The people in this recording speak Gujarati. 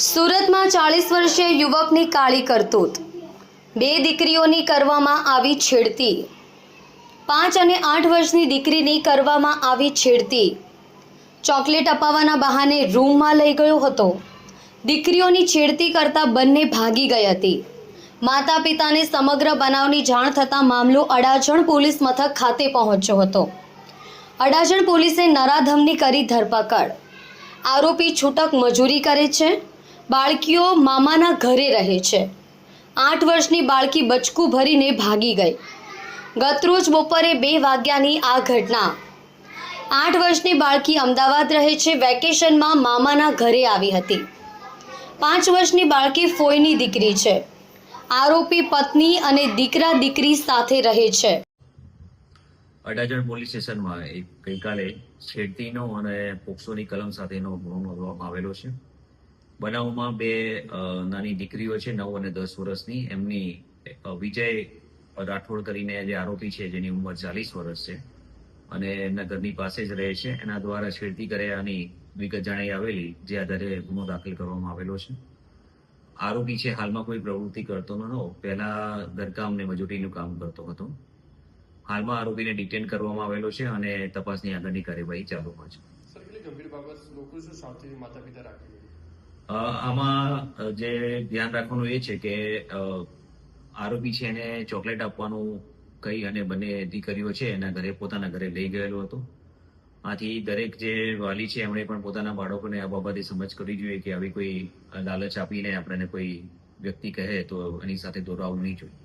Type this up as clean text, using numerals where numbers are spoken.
સુરતમાં 40 વર્ષીય યુવકની કાળી કરતૂત, 2 દીકરીઓની કરવામાં આવી છેડતી, 5 અને 8 વર્ષની દીકરીની કરવામાં આવી છેડતી, ચોકલેટ અપાવવાના બહાને રૂમમાં લઈ ગયો હતો. દીકરીઓની છેડતી કરતા બંને ભાગી ગઈ હતી. માતા પિતાને સમગ્ર બનાવની જાણ થતાં મામલો અડાજણ પોલીસ મથક ખાતે પહોંચ્યો હતો. અડાજણ પોલીસે નરાધમની કરી ધરપકડ. આરોપી છૂટક મજૂરી કરે છે. બાળકીઓ મામાના ઘરે રહે છે. 8 વર્ષની બાળકી બચકું ભરીને ભાગી ગઈ. ગતરોજ બપોરે 2 વાગ્યાની આ ઘટના. 8 વર્ષની બાળકી અમદાવાદ રહે છે. વેકેશનમાં મામાના ઘરે આવી હતી. 5 વર્ષની બાળકી ફોઈની દીકરી છે. આરોપી પત્ની અને દીકરા દીકરી સાથે રહે છે. અડાજણ પોલીસ સ્ટેશનમાં ગઈકાલે છેડતીનો અને પોક્સોની કલમ સાથેનો ગુનો નોંધવામાં આવેલો છે. બનાવમાં 2 નાની દીકરીઓ છે, 9 અને 10 વર્ષની. એમની વિજય રાઠોડ કરીને જે આરોપી છે, જેની ઉંમર 40 વર્ષ છે અને એમના ઘરની પાસે જ રહે છે, એના દ્વારા છેડતી કર્યાની વિગત જણાઈ આવેલી, જે આધારે ગુનો દાખલ કરવામાં આવેલો છે. આરોપી છે હાલમાં કોઈ પ્રવૃત્તિ કરતો નહોતો. પહેલા ઘરકામ ને મજૂરીનું કામ કરતો હતો. હાલમાં આરોપીને ડિટેન કરવામાં આવેલો છે અને તપાસની આગળની કાર્યવાહી ચાલુમાં છે. આમાં જે ધ્યાન રાખવાનું એ છે કે આરોપી છે એને ચોકલેટ આપવાનું કહી અને બંને દીકરીઓ છે એના ઘરે, પોતાના ઘરે લઈ ગયેલો હતો. આથી દરેક જે વાલી છે એમણે પણ પોતાના બાળકોને આ બાબતે સમજ કરવી જોઈએ કે આવી કોઈ લાલચ આપીને આપણને કોઈ વ્યક્તિ કહે તો એની સાથે દોરાવવું નહીં જોઈએ.